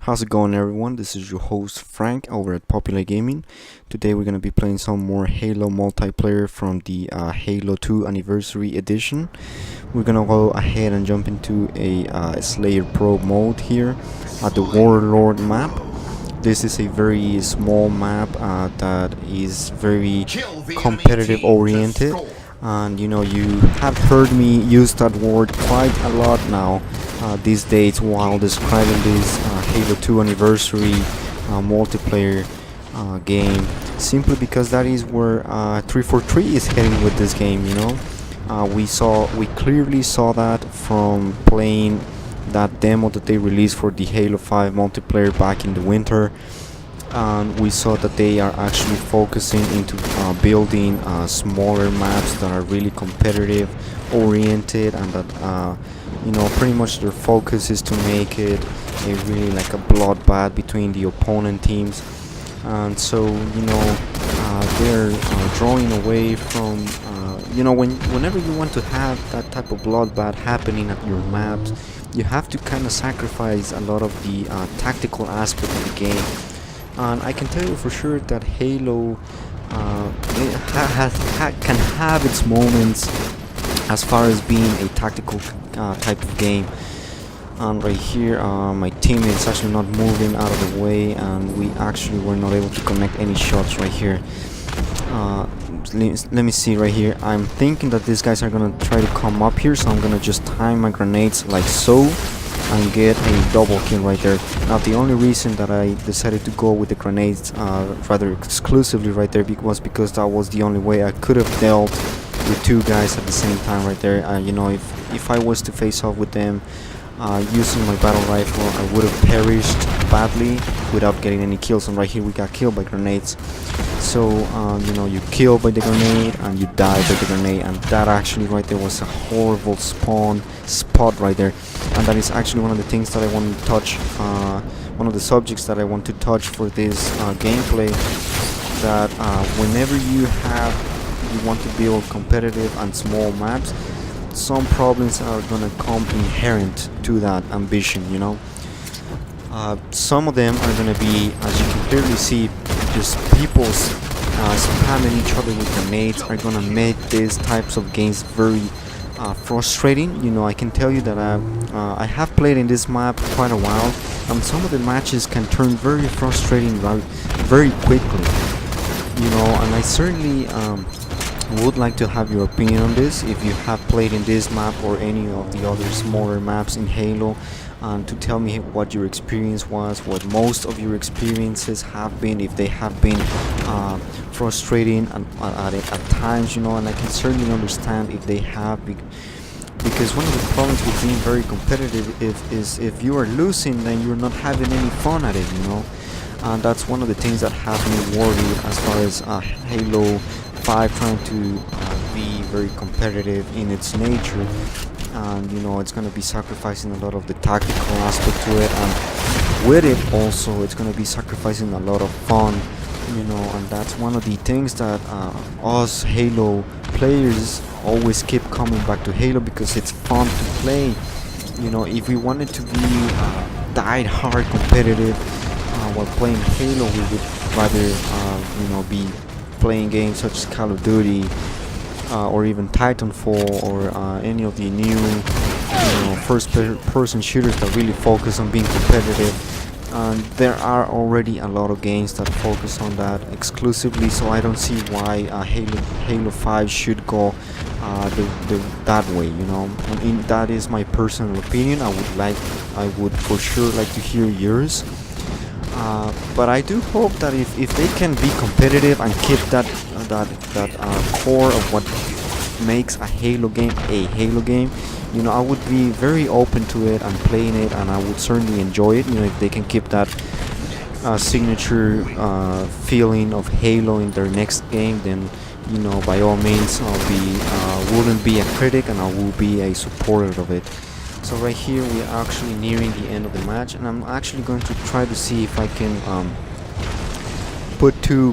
How's it going, everyone? This is your host Frank over at Popular Gaming. Today we're going to be playing some more Halo multiplayer from the Halo 2 Anniversary Edition. We're going to go ahead and jump into a Slayer Pro mode here at the Warlord map. This is a very small map that is very competitive oriented, and you have heard me use that word quite a lot now these days while describing this Halo 2 Anniversary multiplayer game, simply because that is where 343 is heading with this game. We clearly saw that from playing that demo that they released for the Halo 5 multiplayer back in the winter, and we saw that they are actually focusing into building smaller maps that are really competitive oriented, and that pretty much their focus is to make it a really like a bloodbath between the opponent teams. And so they're drawing away from whenever you want to have that type of bloodbath happening at your maps, you have to kind of sacrifice a lot of the tactical aspect of the game. And I can tell you for sure that Halo can have its moments as far as being a tactical type of game. And right here, my teammate is actually not moving out of the way, and we actually were not able to connect any shots right here. Let me see right here. I'm thinking that these guys are gonna try to come up here, so I'm gonna just time my grenades like so and get a double kill right there. Now, the only reason that I decided to go with the grenades rather exclusively right there was because that was the only way I could have dealt with two guys at the same time right there. If I was to face off with them using my battle rifle, I would have perished badly without getting any kills. And right here we got killed by grenades. So you kill by the grenade and you die by the grenade, and that actually right there was a horrible spawn spot right there. And that is actually one of the things that I want to touch, one of the subjects that I want to touch for this gameplay, that whenever you want to build competitive and small maps, some problems are gonna come inherent to that ambition. Some of them are gonna be, as you can clearly see, just people spamming each other with grenades are gonna make these types of games very frustrating. I can tell you that I have played in this map quite a while, and some of the matches can turn very frustrating very quickly. And I certainly would like to have your opinion on this, if you have played in this map or any of the other smaller maps in Halo, and to tell me what your experience was, what most of your experiences have been, if they have been frustrating at times, and I can certainly understand if they have, because one of the problems with being very competitive is if you are losing, then you're not having any fun at it. And that's one of the things that have me worried as far as Halo 5 trying to be very competitive in its nature. And it's going to be sacrificing a lot of the tactical aspect to it, and with it also it's going to be sacrificing a lot of fun. And that's one of the things that us Halo players always keep coming back to Halo, because it's fun to play. If we wanted to be die-hard competitive while playing Halo, we would rather be playing games such as Call of Duty or even Titanfall, or any of the new first-person shooters that really focus on being competitive. And there are already a lot of games that focus on that exclusively, so I don't see why Halo 5 should go that way. I mean, that is my personal opinion. I would for sure like to hear yours. But I do hope that if they can be competitive and keep that core of what makes a Halo game, I would be very open to it and playing it, and I would certainly enjoy it. If they can keep that signature feeling of Halo in their next game, then by all means wouldn't be a critic, and I will be a supporter of it. So right here we are actually nearing the end of the match, and I'm actually going to try to see if I can put two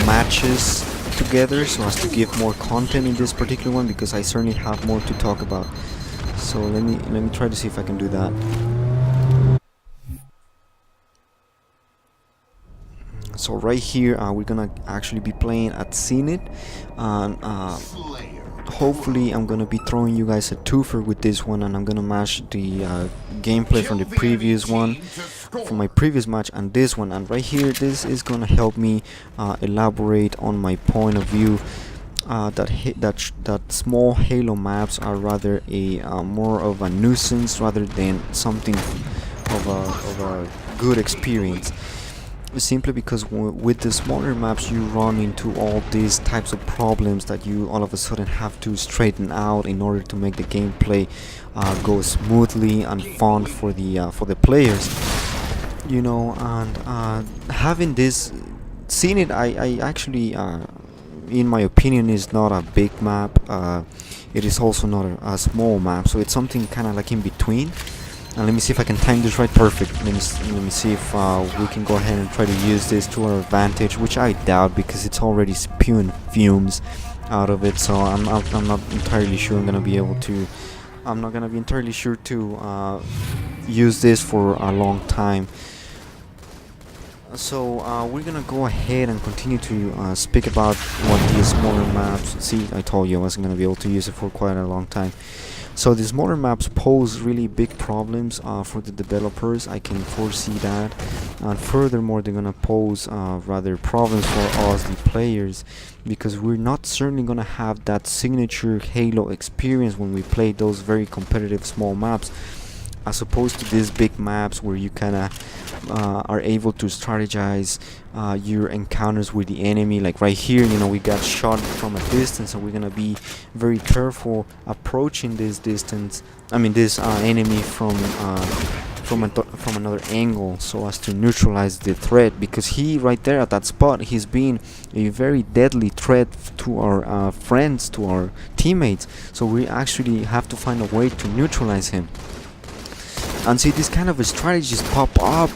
matches together so as to give more content in this particular one, because I certainly have more to talk about. So let me try to see if I can do that. So right here, we're gonna actually be playing at Zenith, and hopefully I'm gonna be throwing you guys a twofer with this one, and I'm gonna match the gameplay from the previous one, from my previous match, and this one. And right here, this is gonna help me elaborate on my point of view. That small Halo maps are rather a more of a nuisance rather than something of a good experience. Simply because with the smaller maps you run into all these types of problems that you all of a sudden have to straighten out in order to make the gameplay go smoothly and fun for the players, you know. And having this, seeing it, I actually in my opinion is not a big map. It is also not a small map, so it's something kind of like in between. And let me see if I can time this right. Perfect. Let me see if we can go ahead and try to use this to our advantage, which I doubt because it's already spewing fumes out of it. So I'm not entirely sure I'm gonna be able to. I'm not gonna be entirely sure to use this for a long time. So we're gonna go ahead and continue to speak about what these smaller maps. See, I told you I wasn't gonna be able to use it for quite a long time. So the smaller maps pose really big problems for the developers. I can foresee that, and furthermore they're gonna pose rather problems for us, the players, because we're not certainly gonna have that signature Halo experience when we play those very competitive small maps, as opposed to these big maps where you kinda are able to strategize your encounters with the enemy. Like right here, you know, we got shot from a distance, and we're gonna be very careful approaching this distance. I mean, this enemy from another angle, so as to neutralize the threat, because he right there at that spot, he's been a very deadly threat to our friends, to our teammates. So we actually have to find a way to neutralize him. And see, these kind of strategies pop up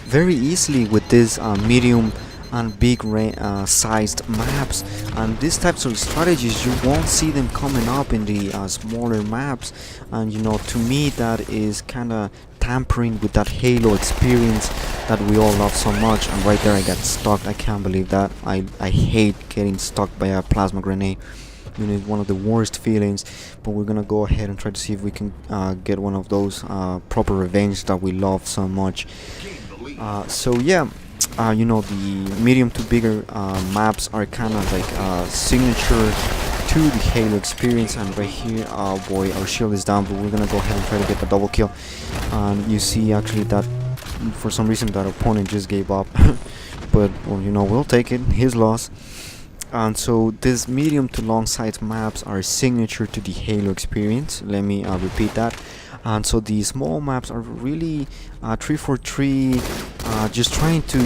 very easily with this medium and big sized maps. And these types of strategies, you won't see them coming up in the smaller maps. And you know, to me, that is kind of tampering with that Halo experience that we all love so much. And right there I got stuck. I can't believe that. I hate getting stuck by a plasma grenade. You know, it's one of the worst feelings. But we're gonna go ahead and try to see if we can get one of those proper revenge that we love so much. So yeah, you know, the medium to bigger maps are kind of like signature to the Halo experience. And right here, oh boy, our shield is down, but we're gonna go ahead and try to get the double kill. And you see actually that for some reason that opponent just gave up. But well, you know, we'll take it, his loss. And so these medium to long size maps are signature to the Halo experience. Let me repeat that. And so the small maps are really 343, just trying to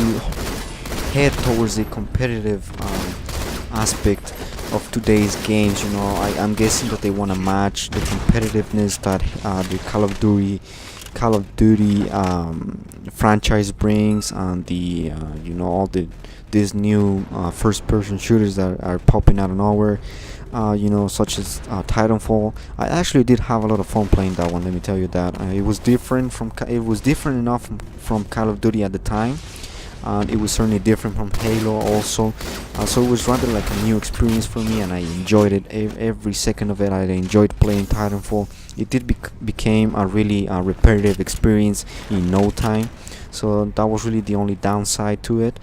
head towards the competitive aspect of today's games. You know, I'm guessing that they want to match the competitiveness that the Call of Duty franchise brings, and the you know, all these new first-person shooters that are popping out of nowhere, you know, such as Titanfall. I actually did have a lot of fun playing that one. Let me tell you that it was different enough from Call of Duty at the time, and it was certainly different from Halo also. So it was rather like a new experience for me, and I enjoyed it every second of it. I enjoyed playing Titanfall. It did became a really repetitive experience in no time. So that was really the only downside to it.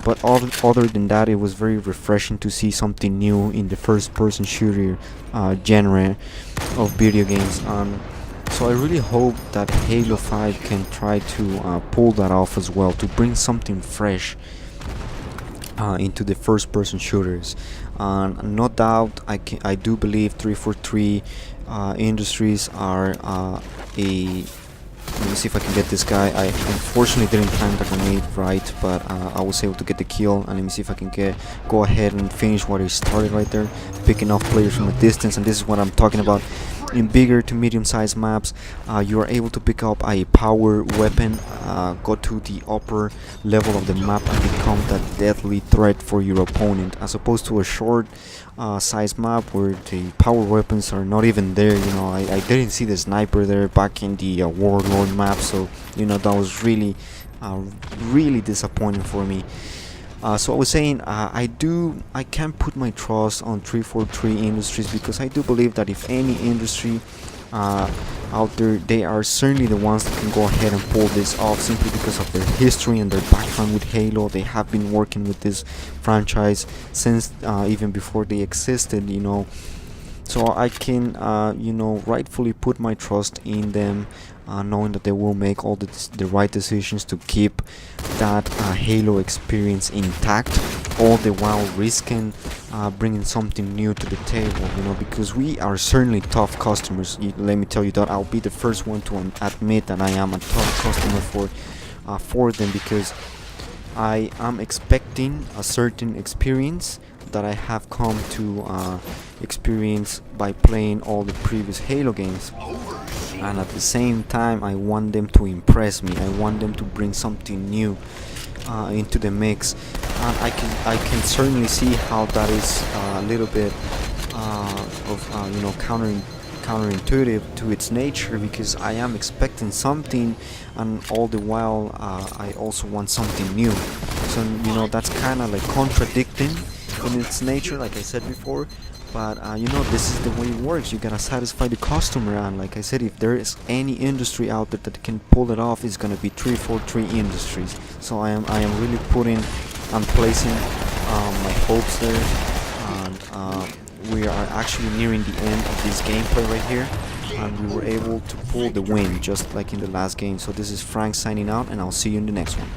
But other than that, it was very refreshing to see something new in the first-person shooter genre of video games. So I really hope that Halo 5 can try to pull that off as well, to bring something fresh into the first-person shooters. No doubt, I do believe 343 Industries are a... Let me see if I can get this guy. I unfortunately didn't time the grenade right, but I was able to get the kill. And let me see if I can go ahead and finish what he started right there, picking off players from a distance. And this is what I'm talking about. In bigger to medium-sized maps, you are able to pick up a power weapon, go to the upper level of the map, and become that deadly threat for your opponent, as opposed to a short size map where the power weapons are not even there. You know, I didn't see the sniper there back in the Warlord map, so you know that was really really disappointing for me. So I was saying, I can't put my trust on 343 Industries, because I do believe that if any industry out there, they are certainly the ones that can go ahead and pull this off, simply because of their history and their background with Halo. They have been working with this franchise since even before they existed, you know. So I can, you know, rightfully put my trust in them, knowing that they will make all the right decisions to keep that Halo experience intact, all the while risking bringing something new to the table, you know, because we are certainly tough customers. Let me tell you that I'll be the first one to admit that I am a tough customer for them, because I am expecting a certain experience that I have come to experience by playing all the previous Halo games, and at the same time I want them to impress me. I want them to bring something new into the mix, and I can certainly see how that is a little bit of you know, counterintuitive to its nature, because I am expecting something, and all the while I also want something new. So you know, that's kind of like contradicting in its nature, like I said before. But you know, this is the way it works. You gotta satisfy the customer, and like I said, if there is any industry out there that can pull it off, it's gonna be 343 Industries. So I am really putting and placing my hopes there, and we are actually nearing the end of this gameplay right here, and we were able to pull the win just like in the last game. So this is Frank signing out, and I'll see you in the next one.